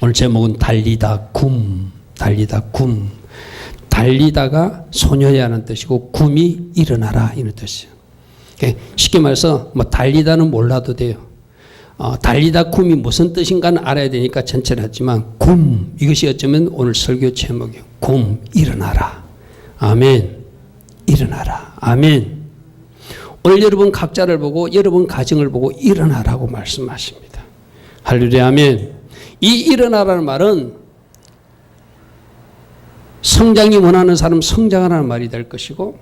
오늘 제목은 달리다 굼. 달리다 굼. 달리다가 소녀야라는 뜻이고 굼이 일어나라 이런 뜻이에요. 쉽게 말해서 뭐 달리다는 몰라도 돼요. 달리다 굼이 무슨 뜻인가는 알아야 되니까 전체를 하지만 굼 이것이 어쩌면 오늘 설교 제목이에요. 굼 일어나라. 아멘. 일어나라. 아멘. 오늘 여러분 각자를 보고 여러분 가정을 보고 일어나라고 말씀하십니다. 할렐루야. 아멘. 이 일어나라는 말은 성장이 원하는 사람 성장하라는 말이 될 것이고,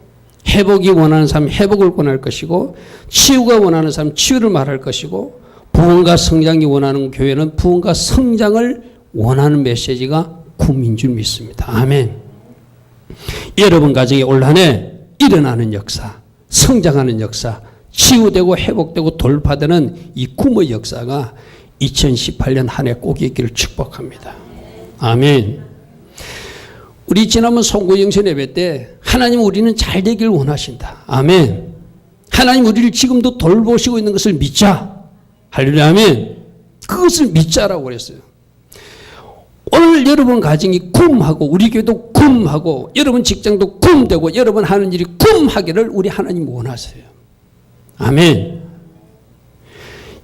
회복이 원하는 사람 회복을 권할 것이고, 치유가 원하는 사람 치유를 말할 것이고, 부흥과 성장이 원하는 교회는 부흥과 성장을 원하는 메시지가 굼인 줄 믿습니다. 아멘. 여러분 가정에 올 한 해 일어나는 역사, 성장하는 역사, 치유되고 회복되고 돌파되는 이 굼의 역사가 2018년 한 해 꼭 있기를 축복합니다. 아멘. 우리 지난번 송구영신 예배 때 하나님 우리는 잘 되길 원하신다. 아멘. 하나님 우리를 지금도 돌보시고 있는 것을 믿자. 할렐루야. 아멘. 그것을 믿자라고 그랬어요. 오늘 여러분 가정이 굼하고 우리 교회도 굼하고 여러분 직장도 굼되고 여러분 하는 일이 굼하기를 우리 하나님 원하세요. 아멘.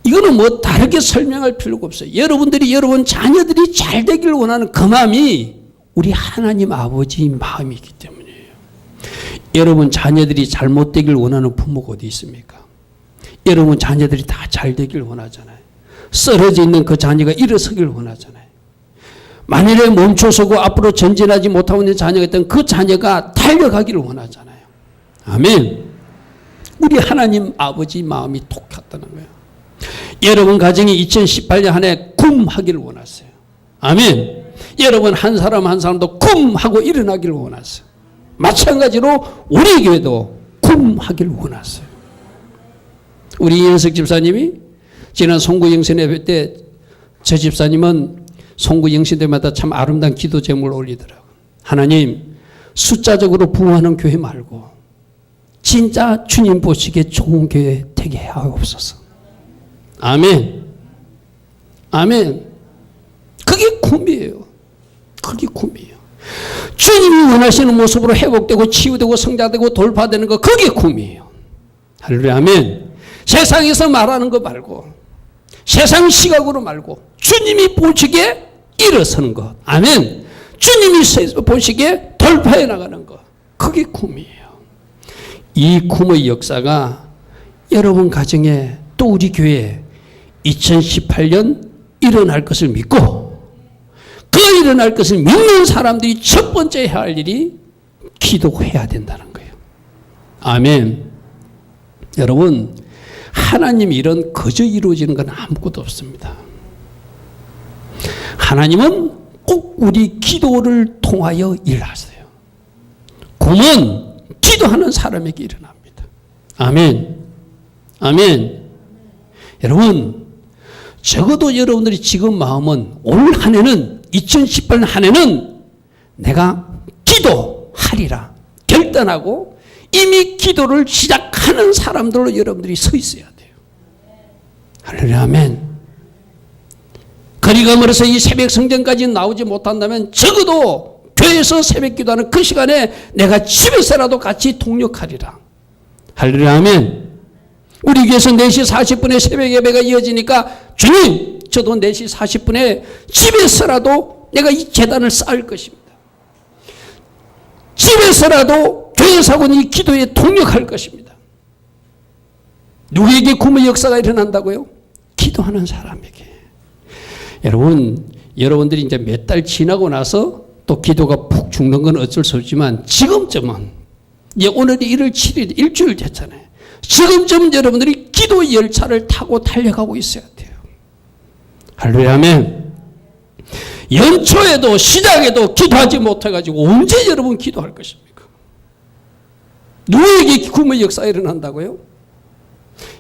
이거는 뭐 다르게 설명할 필요가 없어요. 여러분들이 여러분 자녀들이 잘 되길 원하는 그 마음이 우리 하나님 아버지의 마음이기 때문이에요. 여러분 자녀들이 잘못되길 원하는 부모가 어디 있습니까? 여러분 자녀들이 다 잘 되길 원하잖아요. 쓰러져 있는 그 자녀가 일어서길 원하잖아요. 만일에 멈춰서고 앞으로 전진하지 못하고 있는 자녀가 있다면 그 자녀가 달려가기를 원하잖아요. 아멘. 우리 하나님 아버지 마음이 똑같다는 거예요. 여러분 가정이 2018년 한 해 굼하기를 원하세요. 아멘. 여러분 한 사람 한 사람도 굼하고 일어나기를 원하세요. 마찬가지로 우리 교회도 굼하기를 원하세요. 우리 이현석 집사님이 지난 송구영신 예배 때 저 집사님은 송구영신 때마다 참 아름다운 기도 제목을 올리더라고요. 하나님 숫자적으로 부흥하는 교회 말고 진짜 주님 보시기에 좋은 교회 되게 하옵소서. 아멘. 아멘. 그게 굼이에요. 그게 굼이에요. 주님이 원하시는 모습으로 회복되고 치유되고 성장되고 돌파되는 거 그게 굼이에요. 할렐루야. 아멘. 세상에서 말하는 거 말고 세상 시각으로 말고 주님이 보시기에 일어서는 것. 아멘. 주님이 보시기에 돌파해 나가는 것. 그게 굼이에요. 이 굼의 역사가 여러분 가정에 또 우리 교회에 2018년 일어날 것을 믿고 그 일어날 것을 믿는 사람들이 첫 번째 해야 할 일이 기도해야 된다는 거예요. 아멘. 여러분 하나님 일은 거저 이루어지는 건 아무것도 없습니다. 하나님은 꼭 우리 기도를 통하여 일하세요. 굼은 기도하는 사람에게 일어납니다. 아멘. 아멘. 여러분 적어도 여러분들이 지금 마음은 올 한 해는 2018년 한 해는 내가 기도하리라 결단하고 이미 기도를 시작하는 사람들로 여러분들이 서 있어야 돼요. 할렐루야. 아멘. 거리가 멀어서 이 새벽 성전까지 나오지 못한다면 적어도 교회에서 새벽 기도하는 그 시간에 내가 집에서라도 같이 동력하리라. 할렐루야. 아멘. 우리 교회에서 4시 40분에 새벽 예배가 이어지니까 주님 저도 4시 40분에 집에서라도 내가 이 제단을 쌓을 것입니다. 집에서라도 교회에서 하고 이 기도에 동력할 것입니다. 누구에게 굼의 역사가 일어난다고요? 기도하는 사람에게. 여러분들이 이제 몇 달 지나고 나서 또 기도가 푹 죽는 건 어쩔 수 없지만 지금쯤은 이제 오늘이 1월 7일 일주일 됐잖아요. 지금쯤 여러분들이 기도 열차를 타고 달려가고 있어야 돼요. 할렐루야. 아멘. 연초에도 시작에도 기도하지 못해가지고 언제 여러분 기도할 것입니까? 누구에게 굼의 역사가 일어난다고요?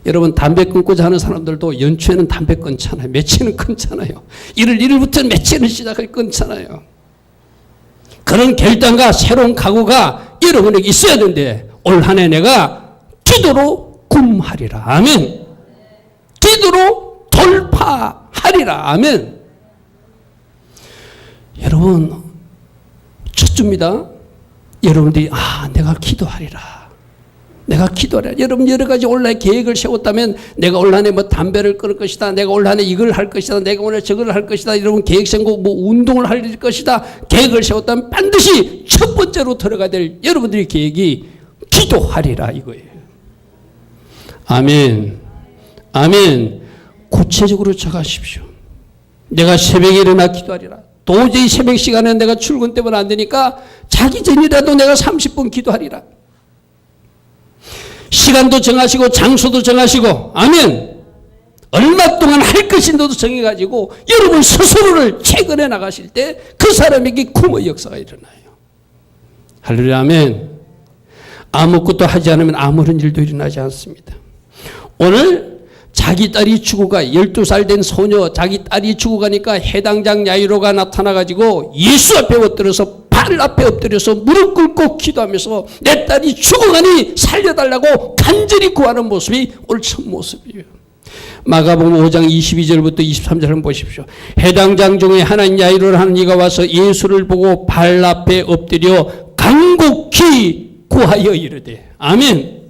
여러분 담배 끊고자 하는 사람들도 연초에는 담배 끊잖아요. 며칠은 끊잖아요. 1월 1일부터 며칠은 시작을 끊잖아요. 그런 결단과 새로운 각오가 여러분에게 있어야 되는데 올 한 해 내가 기도로 굼하리라. 아멘. 기도로 돌파하리라. 아멘. 여러분, 첫 주입니다. 여러분들이 내가 기도하리라. 내가 기도하리라. 여러분 여러 가지 온라인 계획을 세웠다면 내가 온라인에 뭐 담배를 끊을 것이다. 내가 온라인에 이걸 할 것이다. 내가 오늘 저걸 할 것이다. 여러분 계획 세우고 뭐 운동을 할 것이다. 계획을 세웠다면 반드시 첫 번째로 들어가야 될 여러분들의 계획이 기도하리라 이거예요. 아멘. 아멘. 구체적으로 적으십시오. 내가 새벽에 일어나 기도하리라. 도저히 새벽 시간에 내가 출근 때문에 안 되니까 자기 전이라도 내가 30분 기도하리라. 시간도 정하시고 장소도 정하시고 아멘. 얼마 동안 할 것인지도 정해가지고 여러분 스스로를 체근해 나가실 때 그 사람에게 구원의 역사가 일어나요. 할렐루야 아멘. 아무것도 하지 않으면 아무런 일도 일어나지 않습니다. 오늘 자기 딸이 죽어가 12살 된 소녀 자기 딸이 죽어가니까 해당장 야이로가 나타나가지고 예수 앞에 엎드려서 발 앞에 엎드려서 무릎 꿇고 기도하면서 내 딸이 죽어가니 살려달라고 간절히 구하는 모습이 오늘 첫 모습이에요. 마가복음 5장 22절부터 23절 한번 보십시오. 해당 장 중에 하나님 야이로를 하는 이가 와서 예수를 보고 발 앞에 엎드려 간곡히 구하여 이르되 아멘.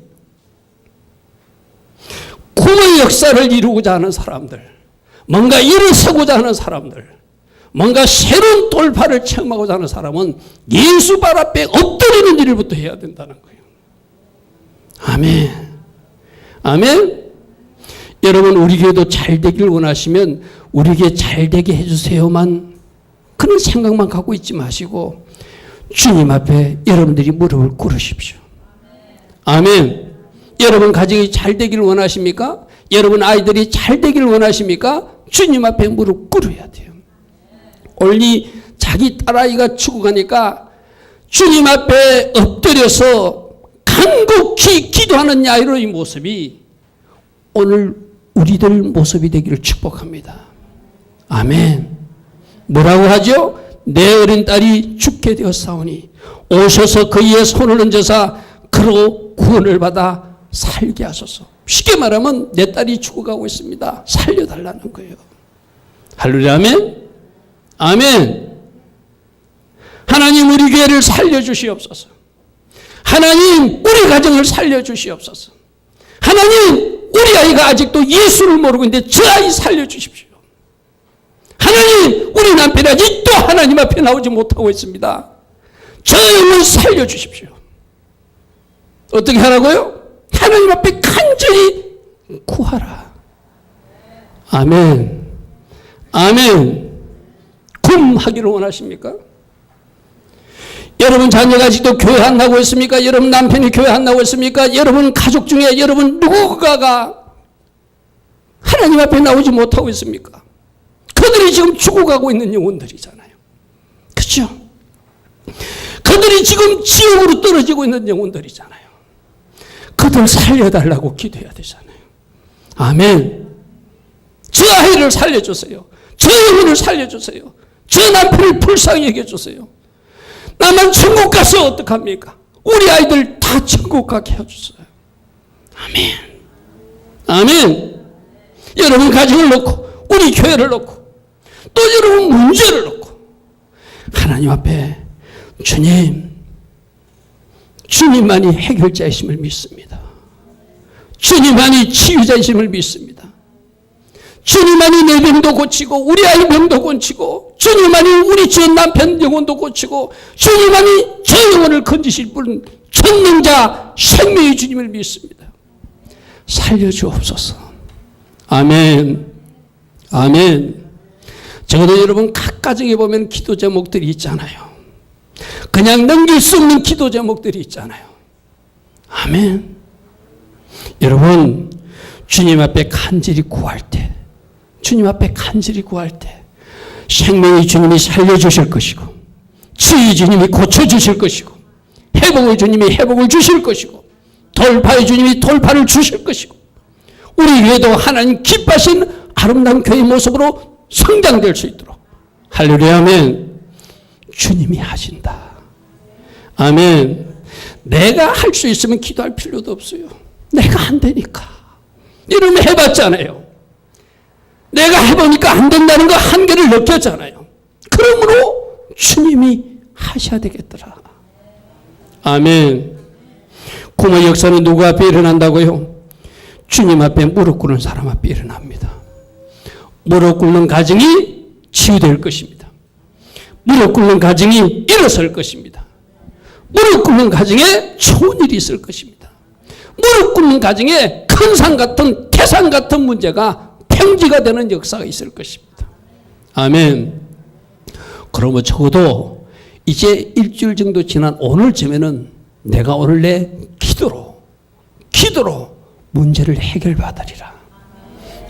구원의 역사를 이루고자 하는 사람들, 뭔가 일어서고자 하는 사람들, 뭔가 새로운 돌파를 체험하고자 하는 사람은 예수 발 앞에 엎드리는 일부터 해야 된다는 거예요. 아멘. 아멘. 여러분 우리 교회도 잘 되길 원하시면 우리 교회 잘 되게 해주세요만 그런 생각만 갖고 있지 마시고 주님 앞에 여러분들이 무릎을 꿇으십시오. 아멘. 여러분 가정이 잘 되길 원하십니까? 여러분 아이들이 잘 되길 원하십니까? 주님 앞에 무릎 꿇어야 돼요. 오늘 자기 딸아이가 죽어가니까 주님 앞에 엎드려서 간곡히 기도하는 야이로의 모습이 오늘 우리들 모습이 되기를 축복합니다. 아멘. 뭐라고 하죠? 내 어린 딸이 죽게 되었사오니 오셔서 그의 손을 얹어서 그로 구원을 받아 살게 하소서. 쉽게 말하면 내 딸이 죽어가고 있습니다. 살려달라는 거예요. 할렐루야 아멘. 아멘. 하나님 우리 교회를 살려주시옵소서. 하나님 우리 가정을 살려주시옵소서. 하나님 우리 아이가 아직도 예수를 모르고 있는데 저 아이 살려주십시오. 하나님 우리 남편이 아직도 하나님 앞에 나오지 못하고 있습니다. 저 영을 살려주십시오. 어떻게 하라고요? 하나님 앞에 간절히 구하라. 아멘. 아멘. 굼하기를 원하십니까? 여러분 자녀가 아직도 교회 안 나오고 있습니까? 여러분 남편이 교회 안 나오고 있습니까? 여러분 가족 중에 여러분 누구가가 하나님 앞에 나오지 못하고 있습니까? 그들이 지금 죽어가고 있는 영혼들이잖아요. 그렇죠? 그들이 지금 지옥으로 떨어지고 있는 영혼들이잖아요. 그들 살려달라고 기도해야 되잖아요. 아멘. 저 아이를 살려주세요. 저 영혼을 살려주세요. 저 남편을 불쌍히 여겨주세요. 나만 천국 가서 어떡합니까? 우리 아이들 다 천국 가게 해주세요. 아멘. 아멘. 여러분 가정을 놓고 우리 교회를 놓고 또 여러분 문제를 놓고 하나님 앞에 주님만이 해결자이심을 믿습니다. 주님만이 치유자이심을 믿습니다. 주님만이 내 병도 고치고 우리 아이 병도 고치고 주님만이 우리 전 남편 영혼도 고치고 주님만이 저 영혼을 건지실 분 전능자 생명의 주님을 믿습니다. 살려주옵소서. 아멘. 아멘. 적어도 여러분 각 가정에 보면 기도 제목들이 있잖아요. 그냥 넘길 수 없는 기도 제목들이 있잖아요. 아멘. 여러분 주님 앞에 간절히 구할 때 주님 앞에 간절히 구할 때 생명의 주님이 살려주실 것이고 치유의 주님이 고쳐주실 것이고 회복의 주님이 회복을 주실 것이고 돌파의 주님이 돌파를 주실 것이고 우리 교회도 하나님 기뻐하신 아름다운 교회 모습으로 성장될 수 있도록 할렐루야 아멘. 주님이 하신다. 아멘. 내가 할 수 있으면 기도할 필요도 없어요. 내가 안 되니까. 여러분 해봤잖아요. 내가 해보니까 안 된다는 거 한계를 느꼈잖아요. 그러므로 주님이 하셔야 되겠더라. 아멘. 구원의 역사는 누구 앞에 일어난다고요? 주님 앞에 무릎 꿇는 사람 앞에 일어납니다. 무릎 꿇는 가정이 치유될 것입니다. 무릎 꿇는 가정이 일어설 것입니다. 무릎 꿇는 가정에 좋은 일이 있을 것입니다. 무릎 꿇는 가정에 큰 산 같은 태산 같은 문제가 평지가 되는 역사가 있을 것입니다. 아멘. 그러면 적어도 이제 일주일 정도 지난 오늘쯤에는 내가 오늘 내 기도로 문제를 해결받으리라.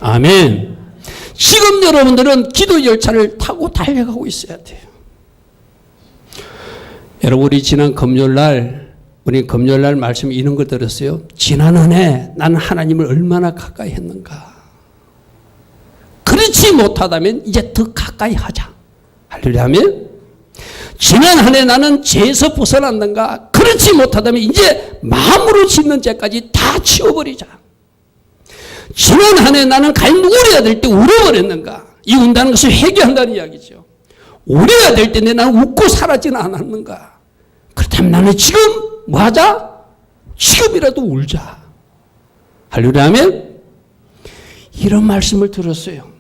아멘. 지금 여러분들은 기도 열차를 타고 달려가고 있어야 돼요. 여러분, 우리 지난 금요일날 말씀 이런 걸 들었어요. 지난 한 해 나는 하나님을 얼마나 가까이 했는가. 그렇지 못하다면 이제 더 가까이 하자. 할렐루야면. 지난 한 해 나는 죄에서 벗어났는가. 그렇지 못하다면 이제 마음으로 짓는 죄까지 다 치워버리자. 지난 한 해 나는 가인 울어야 될 때 울어버렸는가. 이 운다는 것을 회개한다는 이야기죠. 울어야 될 때 나는 웃고 살아지는 않았는가. 그렇다면 나는 지금 뭐하자? 지금이라도 울자. 할렐루야면. 이런 말씀을 들었어요.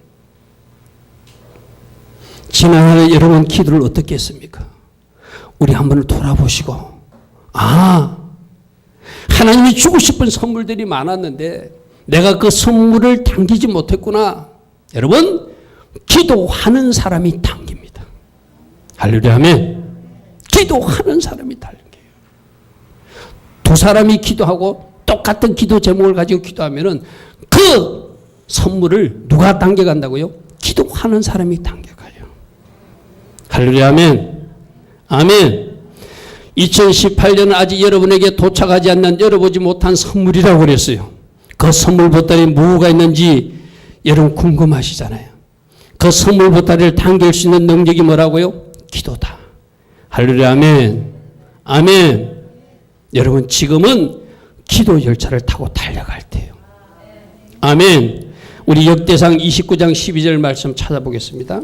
지난 한 해 여러분 기도를 어떻게 했습니까? 우리 한번 돌아보시고, 하나님이 주고 싶은 선물들이 많았는데 내가 그 선물을 당기지 못했구나. 여러분, 기도하는 사람이 당깁니다. 할렐루야. 아멘. 기도하는 사람이 당겨요. 두 사람이 기도하고 똑같은 기도 제목을 가지고 기도하면은 그 선물을 누가 당겨간다고요? 기도하는 사람이 당겨가요. 할렐루야. 아멘. 아멘. 2018년은 아직 여러분에게 도착하지 않는 열어보지 못한 선물이라고 그랬어요. 그 선물 보따리에 뭐가 있는지 여러분 궁금하시잖아요. 그 선물 보따리를 당길 수 있는 능력이 뭐라고요? 기도다. 할렐루야. 아멘. 아멘. 여러분, 지금은 기도 열차를 타고 달려갈 때예요. 아멘. 우리 역대상 29장 12절 말씀 찾아보겠습니다.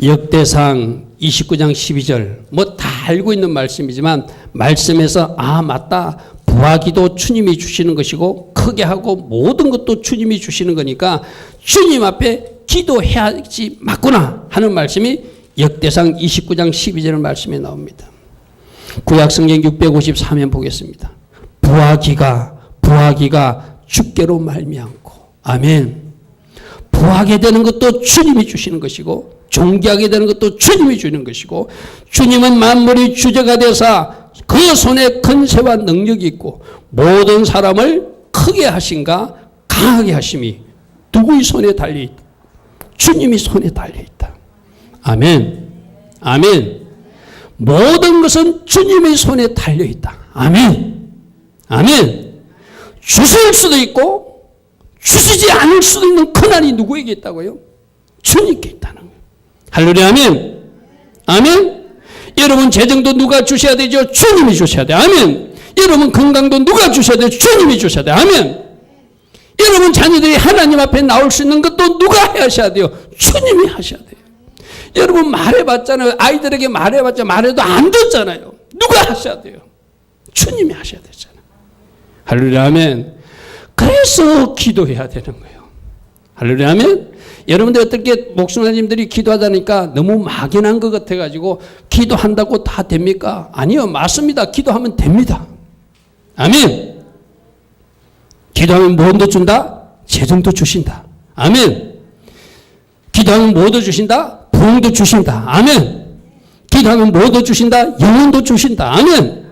역대상 29장 12절, 뭐 다 알고 있는 말씀이지만 말씀에서 맞다, 부하기도 주님이 주시는 것이고 크게 하고 모든 것도 주님이 주시는 거니까 주님 앞에 기도해야지 맞구나 하는 말씀이 역대상 29장 12절 말씀에 나옵니다. 구약성경 654면 보겠습니다. 부하기가 주께로 말미암고. 아멘. 부하게 되는 것도 주님이 주시는 것이고 존귀하게 되는 것도 주님이 주는 것이고 주님은 만물의 주제가 되사 그 손에 권세와 능력이 있고 모든 사람을 크게 하신가 강하게 하심이 누구의 손에 달려있다? 주님의 손에 달려있다. 아멘. 아멘. 모든 것은 주님의 손에 달려있다. 아멘. 아멘. 주실 수도 있고 주시지 않을 수도 있는 권한이 누구에게 있다고요? 주님께 있다는 거예요. 할렐루야. 아멘. 아멘. 여러분 재정도 누가 주셔야 되죠? 주님이 주셔야 돼요. 아멘. 여러분 건강도 누가 주셔야 돼요? 주님이 주셔야 돼요. 아멘. 여러분 자녀들이 하나님 앞에 나올 수 있는 것도 누가 하셔야 돼요? 주님이 하셔야 돼요. 여러분 말해봤잖아요. 아이들에게 말해봤자 말해도 안 듣잖아요. 누가 하셔야 돼요? 주님이 하셔야 되잖아요. 할렐루야. 아멘. 그래서 기도해야 되는 거예요. 할렐루야. 아멘. 여러분들 어떻게 목수님들이 기도하다니까 너무 막연한 것 같아가지고 기도한다고 다 됩니까? 아니요. 맞습니다. 기도하면 됩니다. 아멘. 기도하면 뭐도 준다? 재정도 주신다. 아멘. 기도하면 뭐도 주신다? 부흥도 주신다. 아멘. 기도하면 뭐도 주신다? 영혼도 주신다. 아멘.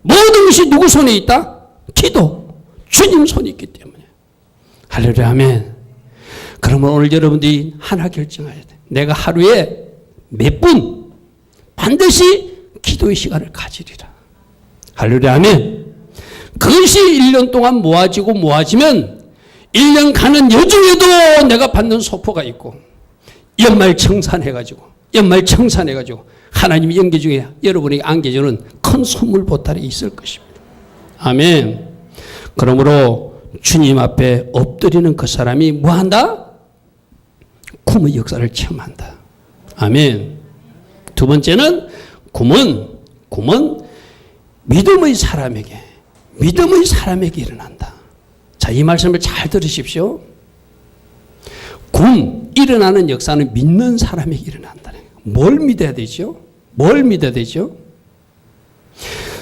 모든 것이 누구 손에 있다? 기도. 주님 손에 있기 때문에. 할렐루야. 아멘. 그러면 오늘 여러분들이 하나 결정해야 돼. 내가 하루에 몇 분 반드시 기도의 시간을 가지리라. 할렐루야. 아멘. 그것이 1년 동안 모아지면 1년 가는 여중에도 내가 받는 소포가 있고 연말 청산해가지고 하나님이 연계 중에 여러분에게 안겨주는 큰 선물 보따리 있을 것입니다. 아멘. 그러므로 주님 앞에 엎드리는 그 사람이 뭐한다? 구원의 역사를 체험한다. 아멘. 두 번째는 굼은 믿음의 사람에게 일어난다. 자, 이 말씀을 잘 들으십시오. 일어나는 역사는 믿는 사람에게 일어난다. 뭘 믿어야 되죠?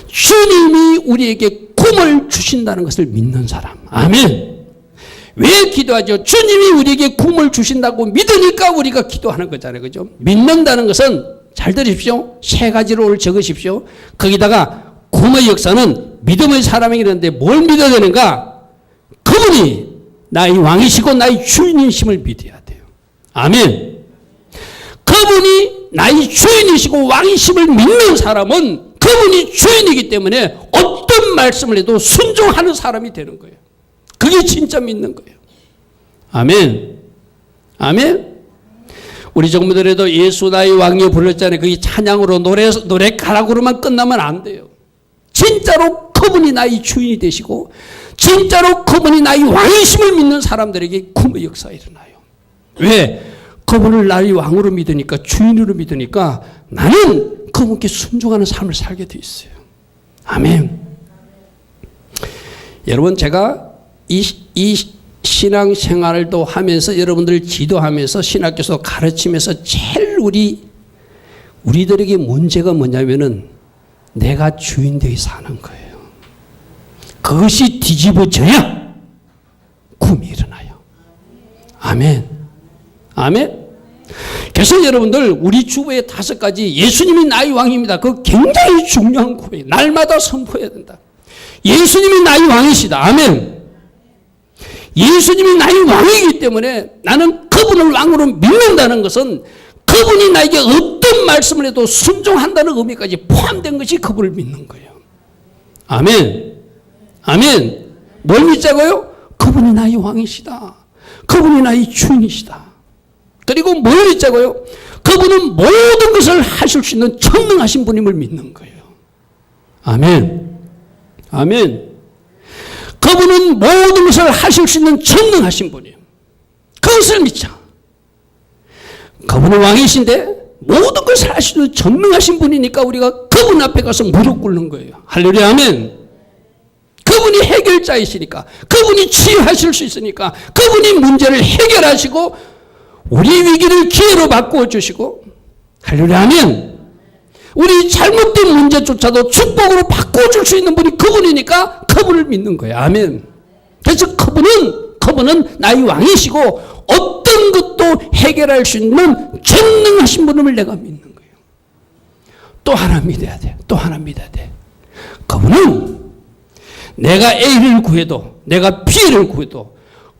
주님이 우리에게 굼을 주신다는 것을 믿는 사람. 아멘. 왜 기도하죠? 주님이 우리에게 굼을 주신다고 믿으니까 우리가 기도하는 거잖아요. 그죠? 믿는다는 것은 잘 들으십시오. 세 가지로 오늘 적으십시오. 거기다가 굼의 역사는 믿음의 사람에게 있는데 뭘 믿어야 되는가? 그분이 나의 왕이시고 나의 주인이심을 믿어야 돼요. 아멘. 그분이 나의 주인이시고 왕이심을 믿는 사람은 그분이 주인이기 때문에 어떤 말씀을 해도 순종하는 사람이 되는 거예요. 그게 진짜 믿는 거예요. 아멘. 우리 정부들에도 예수 나의 왕이여 불렀잖아요. 그게 찬양으로 노래 가락으로만 끝나면 안 돼요. 진짜로 그분이 나의 주인이 되시고 진짜로 그분이 나의 왕이심을 믿는 사람들에게 굼의 역사가 일어나요. 왜? 그분을 나의 왕으로 믿으니까, 주인으로 믿으니까 나는 그분께 순종하는 삶을 살게 돼 있어요. 아멘. 여러분, 제가 이 신앙생활도 하면서 여러분들 지도하면서 신학교에서 가르치면서 제일 우리들에게 문제가 뭐냐면은 내가 주인 되어 사는 거예요. 그것이 뒤집어져야 굼이 일어나요. 아멘. 그래서 여러분들 우리 주보에 5가지 예수님이 나의 왕입니다. 그거 굉장히 중요한 고백. 날마다 선포해야 된다. 예수님이 나의 왕이시다. 아멘. 예수님이 나의 왕이기 때문에 나는 그분을 왕으로 믿는다는 것은 그분이 나에게 어떤 말씀을 해도 순종한다는 의미까지 포함된 것이 그분을 믿는 거예요. 아멘. 뭘 믿자고요? 그분이 나의 왕이시다. 그분이 나의 주인이시다. 그리고 뭘 믿자고요? 그분은 모든 것을 하실 수 있는 전능하신 분임을 믿는 거예요. 아멘. 그분은 모든 것을 하실 수 있는 전능하신 분이에요. 그것을 믿자. 그분은 왕이신데 모든 것을 하실 수 있는 전능하신 분이니까 우리가 그분 앞에 가서 무릎 꿇는 거예요. 할렐루야. 아멘. 그분이 해결자이시니까, 그분이 치유하실 수 있으니까, 그분이 문제를 해결하시고 우리 위기를 기회로 바꾸어 주시고, 할렐루야. 아멘. 우리 잘못된 문제조차도 축복으로 바꿔줄 수 있는 분이 그분이니까 그분을 믿는 거예요. 아멘. 그래서 그분은 나의 왕이시고 어떤 것도 해결할 수 있는 전능하신 분임을 내가 믿는 거예요. 또 하나 믿어야 돼. 그분은 내가 A를 구해도, 내가 B를 구해도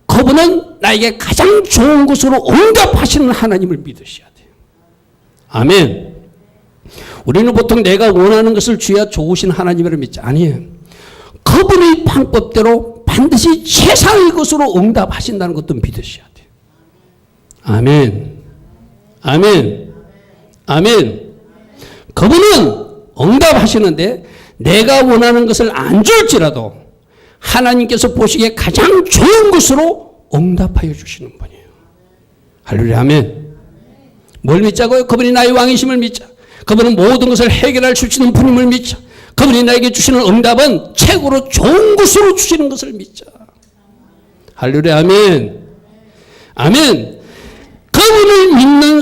그분은 나에게 가장 좋은 것으로 응답하시는 하나님을 믿으셔야 돼요. 아멘. 우리는 보통 내가 원하는 것을 주야 좋으신 하나님을 믿지. 아니에요. 그분의 방법대로 반드시 최상의 것으로 응답하신다는 것도 믿으셔야 돼요. 아멘. 그분은 응답하시는데 내가 원하는 것을 안 줄지라도 하나님께서 보시기에 가장 좋은 것으로 응답하여 주시는 분이에요. 할렐루야. 아멘. 뭘 믿자고요? 그분이 나의 왕이심을 믿자. 그분은 모든 것을 해결할 수 있는 분임을 믿자. 그분이 나에게 주시는 응답은 최고로 좋은 것으로 주시는 것을 믿자. 할렐루야. 아멘. 그분을 믿는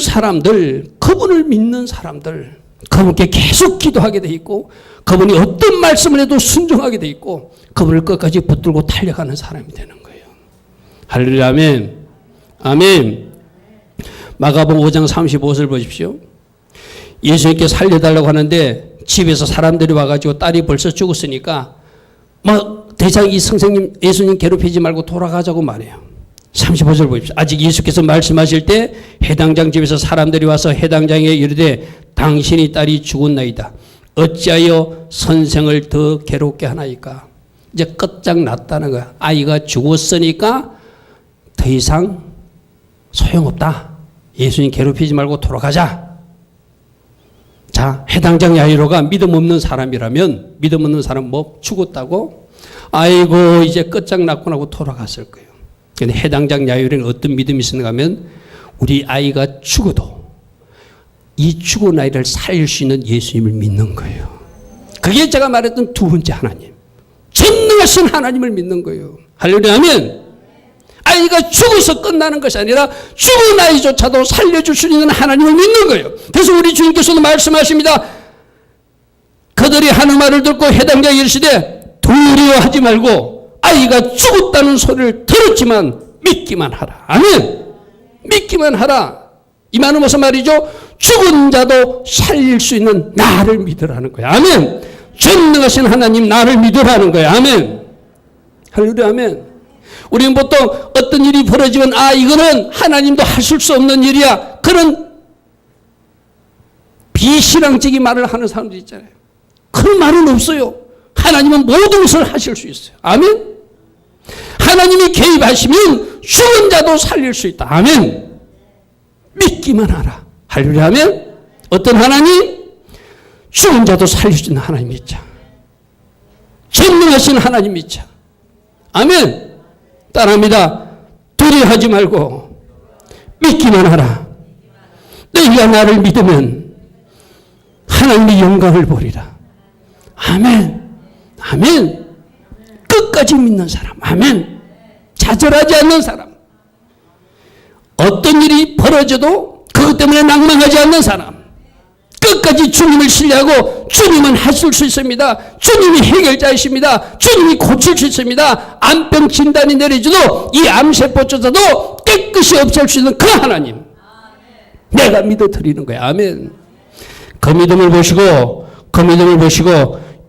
사람들, 그분께 계속 기도하게 돼 있고, 그분이 어떤 말씀을 해도 순종하게 돼 있고, 그분을 끝까지 붙들고 달려가는 사람이 되는 거예요. 할렐루야. 아멘. 마가복음 5장 35절 보십시오. 예수님께 살려달라고 하는데 집에서 사람들이 와가지고 딸이 벌써 죽었으니까 대장 이 선생님 예수님 괴롭히지 말고 돌아가자고 말해요. 35절 보십시오. 아직 예수께서 말씀하실 때 해당장 집에서 사람들이 와서 해당장에 이르되 당신이 딸이 죽었나이다. 어찌하여 선생을 더 괴롭게 하나이까. 이제 끝장났다는 거야. 아이가 죽었으니까 더 이상 소용없다. 예수님 괴롭히지 말고 돌아가자. 자, 해당장 야이로가 믿음 없는 사람이라면, 믿음 없는 사람 죽었다고? 아이고 이제 끝장났구나 하고 돌아갔을 거예요. 근데 해당장 야이로는 어떤 믿음이 있는가 하면 우리 아이가 죽어도 이 죽은 아이를 살릴 수 있는 예수님을 믿는 거예요. 그게 제가 말했던 두 번째 하나님. 전능하신 하나님을 믿는 거예요. 할렐루야, 아멘. 아이가 죽어서 끝나는 것이 아니라 죽은 아이조차도 살려줄 수 있는 하나님을 믿는 거예요. 그래서 우리 주님께서도 말씀하십니다. 그들이 하는 말을 듣고 해당자가 이르시되 두려워하지 말고 아이가 죽었다는 소리를 들었지만 믿기만 하라. 아멘. 믿기만 하라. 이 말은 무슨 말이죠? 죽은 자도 살릴 수 있는 나를 믿으라는 거야. 아멘. 전능하신 하나님 나를 믿으라는 거야. 아멘. 할렐루야, 아멘. 우리는 보통 어떤 일이 벌어지면 이거는 하나님도 하실 수 없는 일이야. 그런 비신앙적인 말을 하는 사람들 있잖아요. 그런 말은 없어요. 하나님은 모든 것을 하실 수 있어요. 아멘. 하나님이 개입하시면 죽은 자도 살릴 수 있다. 아멘. 믿기만 하라. 할렐루야, 아멘. 어떤 하나님? 죽은 자도 살릴 수 있는 하나님 믿자. 전능하신 하나님 믿자. 아멘. 따라합니다. 두려워하지 말고 믿기만 하라. 너희가 나를 믿으면 하나님의 영광을 보리라. 아멘. 아멘. 끝까지 믿는 사람. 아멘. 좌절하지 않는 사람. 어떤 일이 벌어져도 그것 때문에 낭망하지 않는 사람. 끝까지 주님을 신뢰하고 주님은 하실 수 있습니다. 주님이 해결자이십니다. 주님이 고칠 수 있습니다. 암병 진단이 내려져도 이 암세포조차도 깨끗이 없앨 수 있는 그 하나님. 내가 믿어드리는 거야. 아멘. 그 믿음을 보시고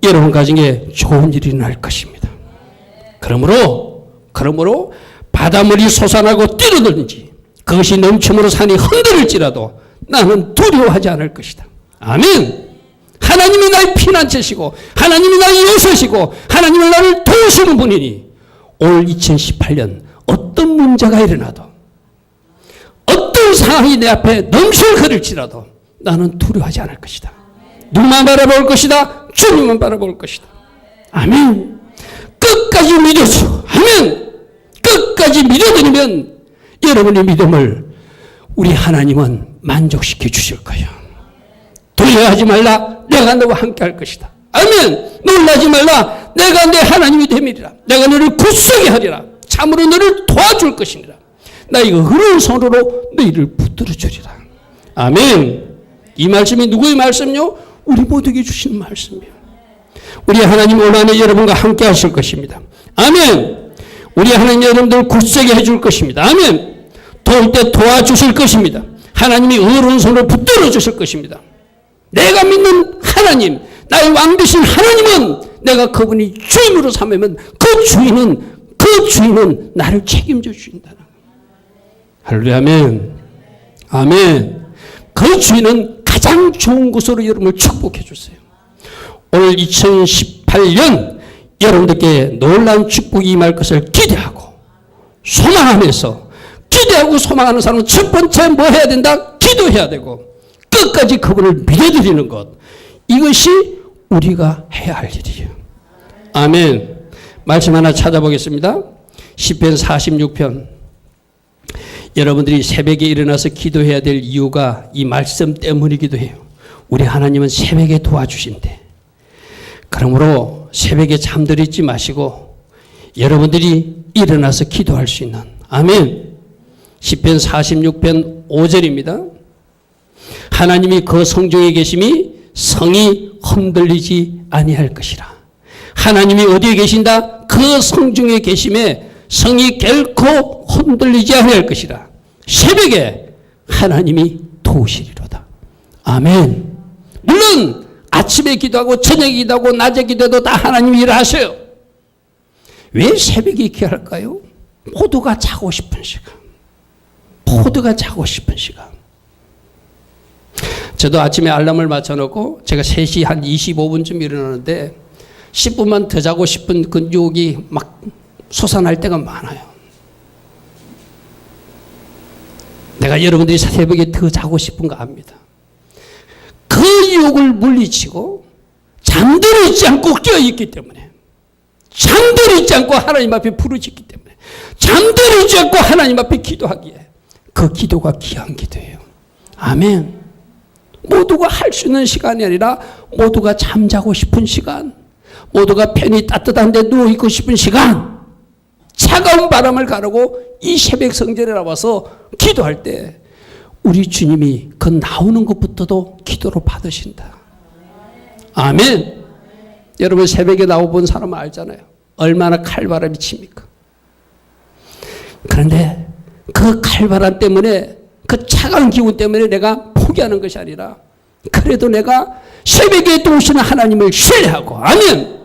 여러분 가정에 좋은 일이 날 것입니다. 그러므로 바닷물이 솟아나고 뛰어들든지 그것이 넘침으로 산이 흔들릴지라도 나는 두려워하지 않을 것이다. 아멘. 하나님이 나의 피난처시고 하나님이 나의 요새시고 하나님은 나를 도우시는 분이니 올 2018년 어떤 문제가 일어나도 어떤 상황이 내 앞에 넘실거릴지라도 나는 두려워하지 않을 것이다. 누구만 바라볼 것이다. 주님만 바라볼 것이다. 아멘. 끝까지 믿어줘. 아멘. 끝까지 믿어드리면 여러분의 믿음을 우리 하나님은 만족시켜 주실 거예요. 두려워하지 말라. 내가 너와 함께 할 것이다. 아멘. 놀라지 말라. 내가 내 하나님이 됨이리라. 내가 너를 굳세게 하리라. 참으로 너를 도와줄 것이니라. 나의 의로운 손으로 너희를 붙들어 주리라. 아멘. 이 말씀이 누구의 말씀이요? 우리 모두에게 주시는 말씀이에요. 우리 하나님 올 한해 여러분과 함께 하실 것입니다. 아멘. 우리 하나님 여러분들 굳세게 해줄 것입니다. 아멘. 도울 때 도와주실 것입니다. 하나님이 의로운 손으로 붙들어 주실 것입니다. 내가 믿는 하나님, 나의 왕 되신 하나님은 내가 그분이 주인으로 삼으면 그 주인은 나를 책임져 주신다. 할렐루야, 아멘. 아멘. 그 주인은 가장 좋은 곳으로 여러분을 축복해 주세요. 오늘 2018년 여러분들께 놀라운 축복이 임할 것을 기대하고 소망하면서 기대하고 소망하는 사람은 첫 번째 뭐 해야 된다? 기도해야 되고 끝까지 그분을 믿어드리는 것. 이것이 우리가 해야 할 일이에요. 아멘. 말씀 하나 찾아보겠습니다. 시편 46편. 여러분들이 새벽에 일어나서 기도해야 될 이유가 이 말씀 때문이기도 해요. 우리 하나님은 새벽에 도와주신대. 그러므로 새벽에 잠들어 있지 마시고 여러분들이 일어나서 기도할 수 있는. 아멘. 시편 46편 5절입니다. 하나님이 그 성중에 계심이 성이 흔들리지 아니할 것이라. 하나님이 어디에 계신다? 그 성중에 계심에 성이 결코 흔들리지 아니할 것이라. 새벽에 하나님이 도우시리로다. 아멘. 물론 아침에 기도하고 저녁에 기도하고 낮에 기도해도 다 하나님이 일하셔요. 왜 새벽에 기도할까요? 모두가 자고 싶은 시간. 모두가 자고 싶은 시간. 저도 아침에 알람을 맞춰놓고 제가 3시 한 25분쯤 일어나는데 10분만 더 자고 싶은 그 유혹이 막 솟아날 때가 많아요. 내가 여러분들이 새벽에 더 자고 싶은 거 압니다. 그 유혹을 물리치고 잠들어 있지 않고 깨어있기 때문에, 잠들어 있지 않고 하나님 앞에 부르짖기 때문에, 잠들어 있지 않고 하나님 앞에 기도하기에 그 기도가 귀한 기도예요. 아멘. 모두가 할 수 있는 시간이 아니라 모두가 잠자고 싶은 시간, 모두가 편히 따뜻한 데 누워있고 싶은 시간, 차가운 바람을 가르고 이 새벽 성전에 나와서 기도할 때 우리 주님이 그 나오는 것부터도 기도로 받으신다. 아멘. 여러분 새벽에 나와본 사람은 알잖아요. 얼마나 칼바람이 칩니까? 그런데 그 칼바람 때문에, 그 차가운 기운 때문에 내가 포기하는 것이 아니라 그래도 내가 새벽에 또 오시는 하나님을 신뢰하고, 아멘,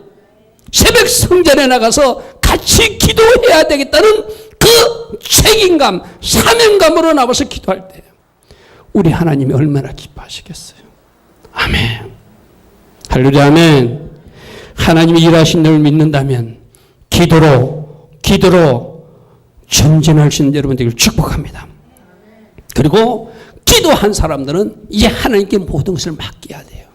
새벽 성전에 나가서 같이 기도해야 되겠다는 그 책임감, 사명감으로 나와서 기도할 때 우리 하나님이 얼마나 기뻐하시겠어요. 아멘. 할렐루야. 아멘. 하나님이 일하신 널 믿는다면 기도로 전진할 수 있는 여러분들을 축복합니다. 그리고 기도한 사람들은 이제 하나님께 모든 것을 맡겨야 돼요.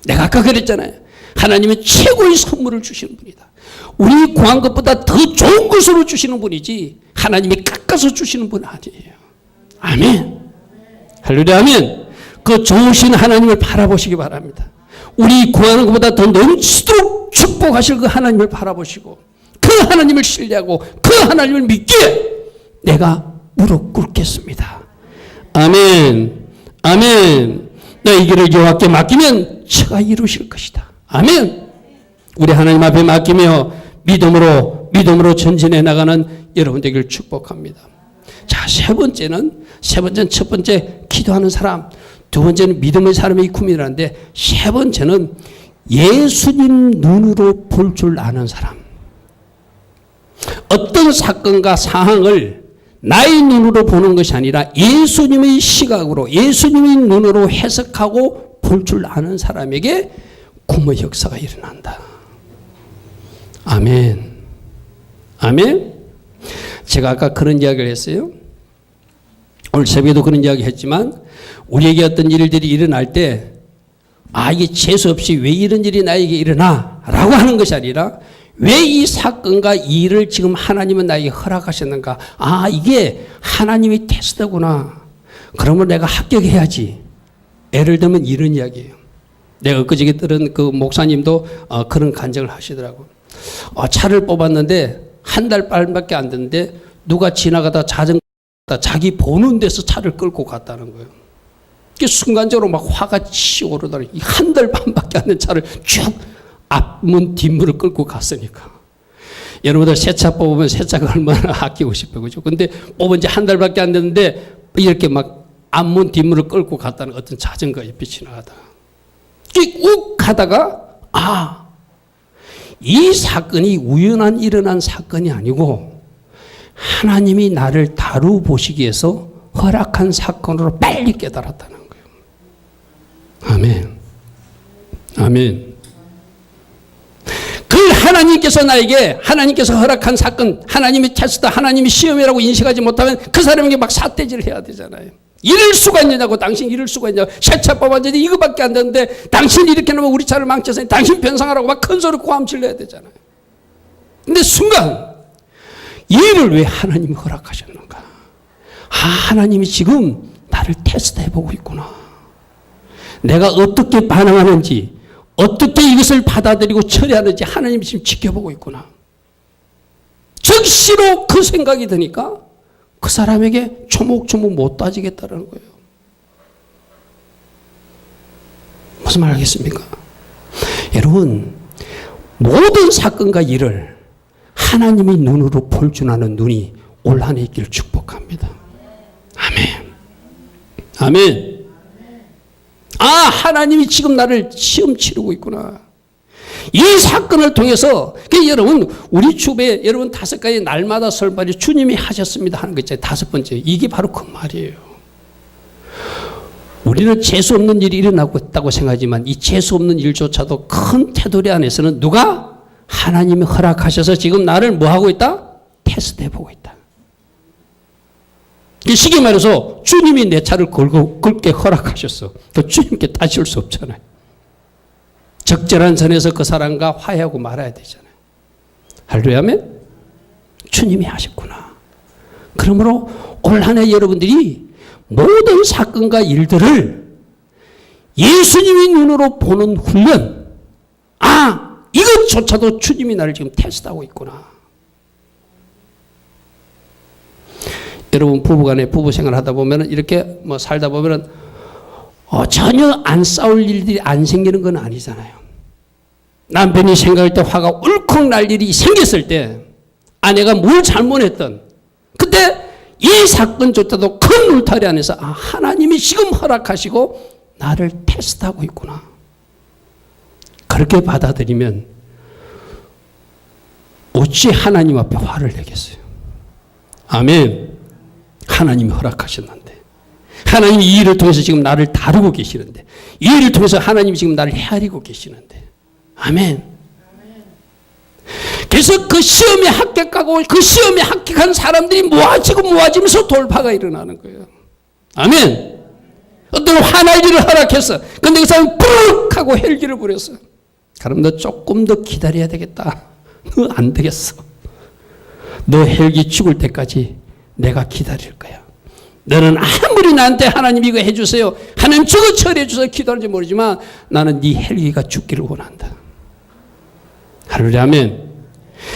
내가 아까 그랬잖아요. 하나님은 최고의 선물을 주시는 분이다. 우리 구한 것보다 더 좋은 것으로 주시는 분이지 하나님이 깎아서 주시는 분 아니에요. 아멘. 할렐루야. 아멘. 그 좋으신 하나님을 바라보시기 바랍니다. 우리 구하는 것보다 더 넘치도록 축복하실 그 하나님을 바라보시고 그 하나님을 신뢰하고 그 하나님을 믿기에 내가 무릎 꿇겠습니다. 아멘. 아멘. 내 이 길을 여호와께 맡기면 저가 이루실 것이다. 아멘. 우리 하나님 앞에 맡기며 믿음으로 전진해 나가는 여러분 되기를 축복합니다. 자, 첫 번째는 첫 번째 기도하는 사람, 두 번째는 믿음의 사람의 구민이라는데, 세 번째는 예수님 눈으로 볼 줄 아는 사람. 어떤 사건과 상황을 나의 눈으로 보는 것이 아니라 예수님의 시각으로, 예수님의 눈으로 해석하고 볼 줄 아는 사람에게 구원의 역사가 일어난다. 아멘. 아멘. 제가 아까 그런 이야기를 했어요. 오늘 새벽에도 그런 이야기 했지만 우리에게 어떤 일들이 일어날 때 이게 재수 없이 왜 이런 일이 나에게 일어나? 라고 하는 것이 아니라 왜 이 사건과 이 일을 지금 하나님은 나에게 허락하셨는가? 이게 하나님의 테스트구나. 그러면 내가 합격해야지. 예를 들면 이런 이야기예요. 내가 엊그저께 들은 그 목사님도 그런 간증을 하시더라고요. 차를 뽑았는데 한 달 반밖에 안 됐는데 누가 지나가다 자기 보는 데서 차를 끌고 갔다는 거예요. 순간적으로 막 화가 치오르더니 한 달 반밖에 안 된 차를 쭉 앞문 뒷문을 끌고 갔으니까. 여러분들 새 차 뽑으면 새 차가 얼마나 아끼고 싶어요. 그죠? 근데 뽑은 지 한 달밖에 안 됐는데 이렇게 막 앞문 뒷문을 끌고 갔다는 어떤 자전거 옆에 지나가다가 욱 가다가 이 사건이 우연한 일어난 사건이 아니고 하나님이 나를 다루보시기 위해서 허락한 사건으로 빨리 깨달았다는 거예요. 아멘. 아멘. 그 하나님께서 허락한 사건, 하나님의 테스트, 하나님의 시험이라고 인식하지 못하면 그 사람에게 막 삿대질을 해야 되잖아요. 이럴 수가 있느냐고, 당신 이럴 수가 있냐고, 새 차 뽑았는데 이거밖에 안 되는데 당신 이렇게 놓으면 우리 차를 망쳐서 당신 변상하라고 막 큰 소리 고함질 내야 되잖아요. 근데 순간 이 일을 왜 하나님이 허락하셨는가? 하나님이 지금 나를 테스트해보고 있구나. 내가 어떻게 반응하는지, 어떻게 이것을 받아들이고 처리하는지 하나님이 지금 지켜보고 있구나. 즉시로 그 생각이 드니까 그 사람에게 조목조목 못 따지겠다는 거예요. 무슨 말 하겠습니까? 여러분, 모든 사건과 일을 하나님의 눈으로 볼 줄 아는 눈이 올 한 해 있기를 축복합니다. 아멘. 아멘. 하나님이 지금 나를 시험 치르고 있구나. 이 사건을 통해서, 여러분, 우리 주변에 여러분 5가지 날마다 설발이 주님이 하셨습니다 하는 거 있잖아요. 5번째. 이게 바로 그 말이에요. 우리는 재수 없는 일이 일어나고 있다고 생각하지만 이 재수 없는 일조차도 큰 테두리 안에서는 누가? 하나님이 허락하셔서 지금 나를 뭐 하고 있다? 테스트해보고 있다. 쉽게 말해서 주님이 내 차를 긁게 허락하셨어. 또 주님께 따질 수 없잖아요. 적절한 선에서 그 사람과 화해하고 말아야 되잖아요. 할렐루야. 아멘. 주님이 하셨구나. 그러므로 올 한 해 여러분들이 모든 사건과 일들을 예수님이 눈으로 보는 훈련. 아, 이것조차도 주님이 나를 지금 테스트하고 있구나. 여러분 부부간에 부부 생활 하다 보면 이렇게 뭐 살다 보면 전혀 안 싸울 일들이 안 생기는 건 아니잖아요. 남편이 생각할 때 화가 울컥 날 일이 생겼을 때 아내가 뭘 잘못했던 그때 이 사건조차도 큰 울타리 안에서 아, 하나님이 지금 허락하시고 나를 테스트하고 있구나. 그렇게 받아들이면 어찌 하나님 앞에 화를 내겠어요. 아멘. 하나님이 허락하셨는데 하나님이 이 일을 통해서 지금 나를 다루고 계시는데 이 일을 통해서 하나님이 지금 나를 헤아리고 계시는데 아멘. 그래서 그 시험에 합격하고 그 시험에 합격한 사람들이 모아지면서 돌파가 일어나는 거예요. 아멘. 어떤 화날 일을 허락했어. 근데 그 사람이 푹 하고 헬기를 부렸어. 그럼 너 조금 더 기다려야 되겠다. 너 안 되겠어. 너 헬기 죽을 때까지 내가 기다릴 거야. 너는 아무리 나한테 하나님 이거 해주세요. 하나님 저거 처리해 주세요. 기도하는지 모르지만 나는 네 헬기가 죽기를 원한다. 할렐루야 아멘.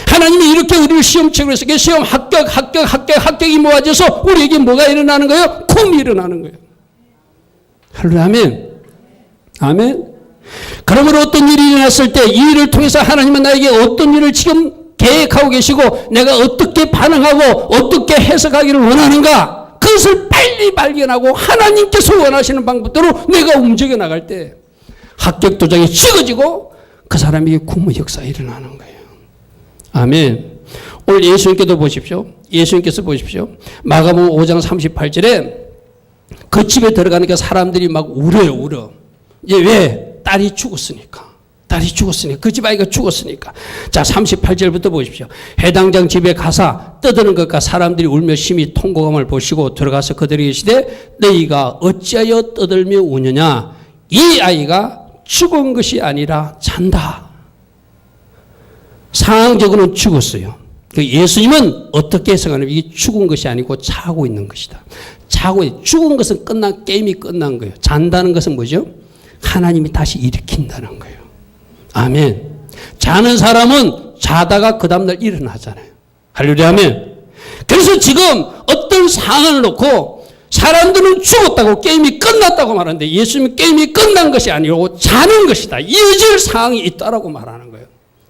하나님이 이렇게 우리를 시험책으로 해서 시험 합격이 모아져서 우리에게 뭐가 일어나는 거예요? kum이 일어나는 거예요. 할렐루야 아멘. 아멘. 그러므로 어떤 일이 일어났을 때 이 일을 통해서 하나님은 나에게 어떤 일을 지금 계획하고 계시고 내가 어떻게 반응하고 어떻게 해석하기를 원하는가 그것을 빨리 발견하고 하나님께서 원하시는 방법대로 내가 움직여 나갈 때 합격 도장이 찍어지고 그 사람에게 구원의 역사가 일어나는 거예요. 아멘. 오늘 예수님께도 보십시오. 예수님께서 보십시오. 마가복음 5장 38절에 그 집에 들어가니까 사람들이 막 울어요. 이제 왜? 딸이 죽었으니까. 그 집 아이가 죽었으니까. 자, 38절부터 보십시오. 해당장 집에 가사 떠드는 것과 사람들이 울며 심히 통곡함을 보시고 들어가서 그들에게 이르시되 너희가 어찌하여 떠들며 우느냐? 이 아이가 죽은 것이 아니라 잔다. 상황적으로는 죽었어요. 예수님은 어떻게 해석하냐면 이게 죽은 것이 아니고 자고 있는 것이다. 죽은 것은 게임이 끝난 거예요. 잔다는 것은 뭐죠? 하나님이 다시 일으킨다는 거예요. 아멘. 자는 사람은 자다가 그 다음날 일어나잖아요. 할렐루야 아멘. 그래서 지금 어떤 상황을 놓고 사람들은 죽었다고 게임이 끝났다고 말하는데 예수님은 게임이 끝난 것이 아니고 자는 것이다. 이어질 상황이 있다라고 말하는 거예요.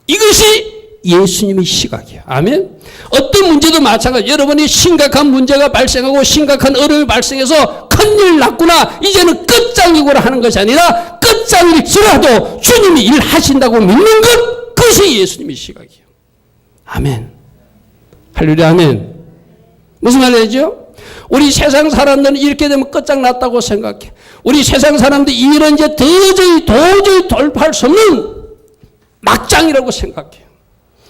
이것이 예수님의 시각이에요. 아멘. 어떤 문제도 마찬가지. 여러분이 심각한 문제가 발생하고 심각한 어려움이 발생해서 큰일 났구나. 이제는 끝장이구나 하는 것이 아니라 끝장일지라도 주님이 일하신다고 믿는 것. 그것이 예수님의 시각이에요. 아멘. 할렐루야 아멘. 무슨 말이죠? 우리 세상 사람들은 이렇게 되면 끝장났다고 생각해. 우리 세상 사람들 이런 이제 도저히 돌파할 수 없는 막장이라고 생각해요.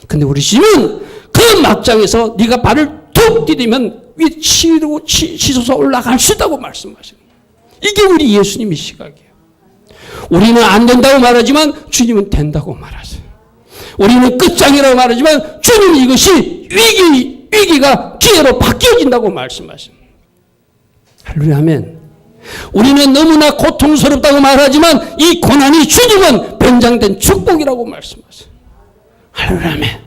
근데 우리 주님은 그 막장에서 네가 발을 툭 디디면 위치로 치솟아 올라갈 수 있다고 말씀하시는 거예요. 이게 우리 예수님의 시각이에요. 우리는 안 된다고 말하지만 주님은 된다고 말하세요. 우리는 끝장이라고 말하지만 주님은 이것이 위기가 기회로 바뀌어진다고 말씀하십니다. 할렐루야 아멘. 우리는 너무나 고통스럽다고 말하지만 이 고난이 주님은 변장된 축복이라고 말씀하세요. 할렐루야 아멘.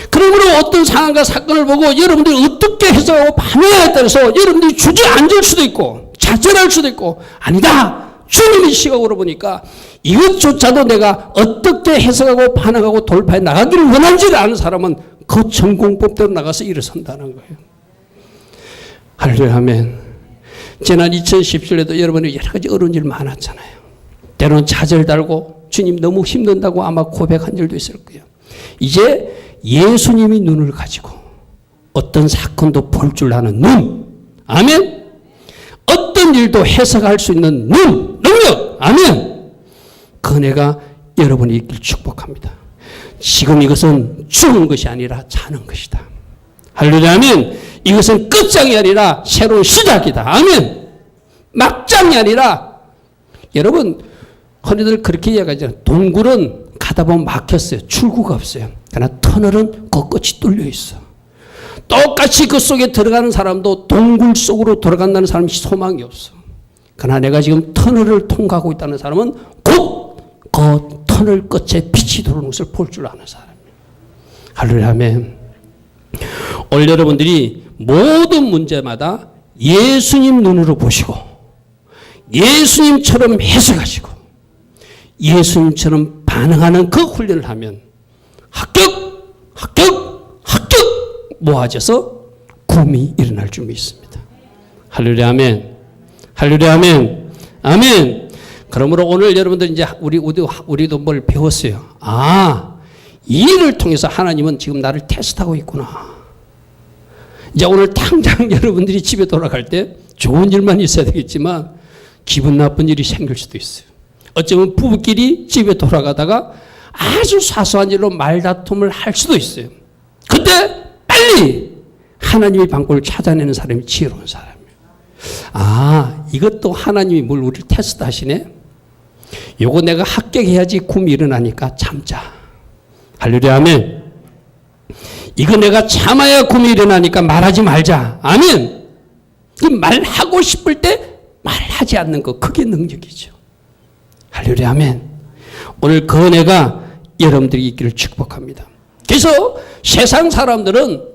그러므로 어떤 상황과 사건을 보고 여러분들이 어떻게 해석하고 반응에 따라서 여러분들이 주저앉을 수도 있고 좌절할 수도 있고 아니다. 주님의 시각으로 보니까 이것조차도 내가 어떻게 해석하고 반응하고 돌파해 나가기를 원하지를 않은 사람은 그 전공법대로 나가서 일어선다는 거예요. 할렐루야 아멘. 지난 2017년에도 여러분이 여러 가지 어려운 일 많았잖아요. 때로는 좌절 달고 주님 너무 힘든다고 아마 고백한 일도 있을 거예요. 이제 예수님이 눈을 가지고 어떤 사건도 볼 줄 아는 눈. 아멘. 어떤 일도 해석할 수 있는 눈, 능력. 아멘. 그 은혜가 여러분이 있길 축복합니다. 지금 이것은 죽은 것이 아니라 자는 것이다. 할렐루야 아멘. 이것은 끝장이 아니라 새로운 시작이다. 아멘. 막장이 아니라 여러분 흔히들 그렇게 이야기하잖아요. 동굴은 가다 보면 막혔어요. 출구가 없어요. 그러나 터널은 꼿꼿이 뚫려 있어. 똑같이 그 속에 들어가는 사람도 동굴 속으로 들어간다는 사람이 소망이 없어. 그러나 내가 지금 터널을 통과하고 있다는 사람은 곧 그 터널 끝에 빛이 들어오는 것을 볼 줄 아는 사람이에요. 할렐루야, 아멘. 오늘 여러분들이 모든 문제마다 예수님 눈으로 보시고 예수님처럼 해석하시고 예수님처럼 반응하는 그 훈련을 하면 합격 모아져서 구음이 일어날 줄 믿습니다. 할렐루야, 아멘. 할렐루야, 아멘. 아멘. 그러므로 오늘 여러분들 이제 우리도 뭘 배웠어요. 이 일을 통해서 하나님은 지금 나를 테스트하고 있구나. 이제 오늘 당장 여러분들이 집에 돌아갈 때 좋은 일만 있어야 되겠지만 기분 나쁜 일이 생길 수도 있어요. 어쩌면 부부끼리 집에 돌아가다가 아주 사소한 일로 말다툼을 할 수도 있어요. 그때 빨리 하나님의 방법을 찾아내는 사람이 지혜로운 사람이에요. 이것도 하나님이 뭘 우리를 테스트 하시네. 요거 내가 합격해야지 굼이 일어나니까 참자. 할렐루야, 아멘. 이거 내가 참아야 굼이 일어나니까 말하지 말자. 아멘. 말하고 싶을 때 말하지 않는 거, 그게 능력이죠. 할렐루야, 아멘. 오늘 그 은혜가 여러분들이 있기를 축복합니다. 그래서 세상 사람들은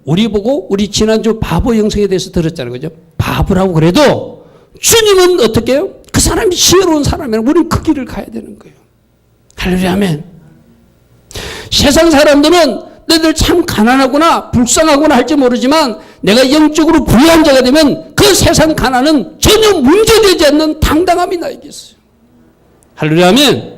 우리 보고 우리 지난주 바보 영성에 대해서 들었잖아요. 그죠? 바보라고 그래도 주님은 어떻게 해요? 그 사람이 지혜로운 사람이라면 우리는 그 길을 가야 되는 거예요. 할렐루야, 아멘. 세상 사람들은 너희들 참 가난하구나 불쌍하구나 할지 모르지만 내가 영적으로 부유한 자가 되면 그 세상 가난은 전혀 문제되지 않는 당당함이 나에게 있어요. 할렐루야, 아멘.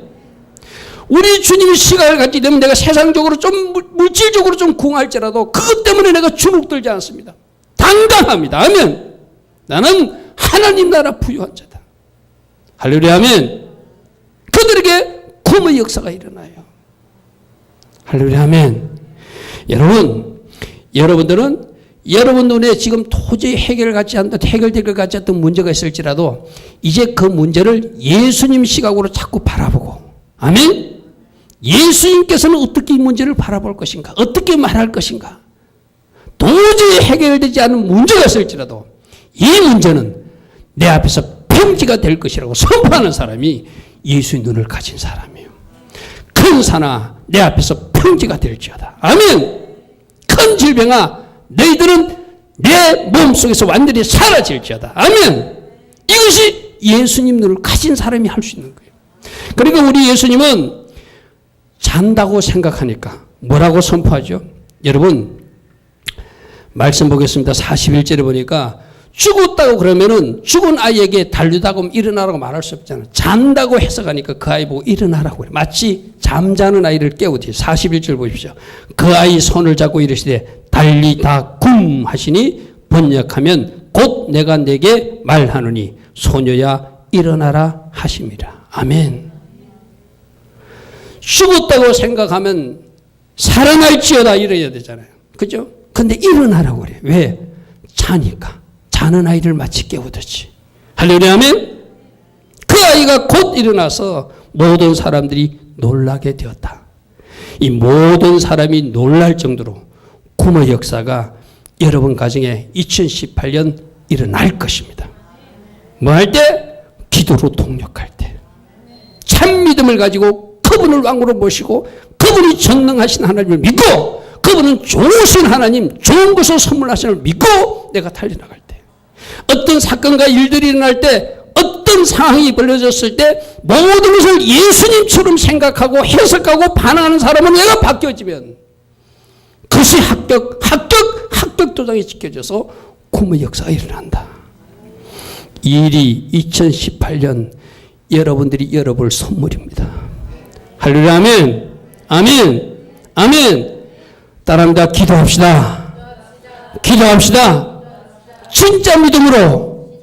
우리 주님이 시각을 갖게 되면 내가 세상적으로 좀 물질적으로 좀 궁할지라도 그것 때문에 내가 주눅들지 않습니다. 당당합니다. 아멘. 나는 하나님 나라 부유한 자다. 할렐루야, 아멘. 그들에게 구원의 역사가 일어나요. 할렐루야, 아멘. 여러분들은 여러분 눈에 지금 도저히 해결될 것 같지 않던 문제가 있을지라도 이제 그 문제를 예수님 시각으로 자꾸 바라보고, 아멘. 예수님께서는 어떻게 이 문제를 바라볼 것인가? 어떻게 말할 것인가? 도저히 해결되지 않은 문제가 있을지라도 이 문제는 내 앞에서 평지가 될 것이라고 선포하는 사람이 예수의 눈을 가진 사람이에요. 큰 산아 내 앞에서 평지가 될지어다. 아멘. 큰 질병아 너희들은 내 몸속에서 완전히 사라질지어다. 아멘. 이것이 예수님 눈을 가진 사람이 할 수 있는 거예요. 그러니까 우리 예수님은 잔다고 생각하니까 뭐라고 선포하죠? 여러분 말씀 보겠습니다. 41절에 보니까 죽었다고 그러면은 죽은 아이에게 달리다고 일어나라고 말할 수 없잖아요. 잔다고 해석하니까 그 아이 보고 일어나라고 그래. 마치 잠자는 아이를 깨우듯이. 41절 보십시오. 그 아이 손을 잡고 이르시되 달리다 굼 하시니 번역하면 곧 내가 내게 말하노니 소녀야 일어나라 하심이라. 아멘. 죽었다고 생각하면 살아날지어다 이래야 되잖아요. 그죠? 근데 일어나라고 그래. 왜? 자니까. 자는 아이를 마치 깨우듯이. 할렐루야, 아멘. 그 아이가 곧 일어나서 모든 사람들이 놀라게 되었다. 이 모든 사람이 놀랄 정도로 구원의 역사가 여러분 가정에 2018년 일어날 것입니다. 뭐 할 때? 기도로 동력할 때. 참 믿음을 가지고 그분을 왕으로 모시고 그분이 전능하신 하나님을 믿고 그분은 좋으신 하나님, 좋은 것을 선물하시는 걸 믿고 내가 달려나갈 때, 어떤 사건과 일들이 일어날 때, 어떤 상황이 벌어졌을 때 모든 것을 예수님처럼 생각하고 해석하고 반응하는 사람은 내가 바뀌어지면 그것이 합격 도장이 지켜져서 구원의 역사가 일어난다. 이 일이 2018년 여러분들이 열어볼 선물입니다. 할렐루야, 아멘. 아멘. 아멘. 따라합니다. 기도합시다. 기도합시다. 진짜 믿음으로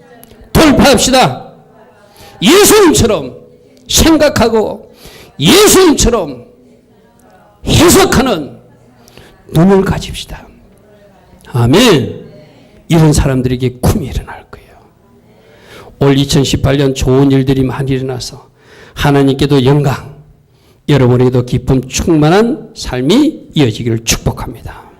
돌파합시다. 예수님처럼 생각하고 예수님처럼 해석하는 눈을 가집시다. 아멘. 이런 사람들에게 굼이 일어날 거예요. 올 2018년 좋은 일들이 많이 일어나서 하나님께도 영광, 여러분에게도 기쁨 충만한 삶이 이어지기를 축복합니다.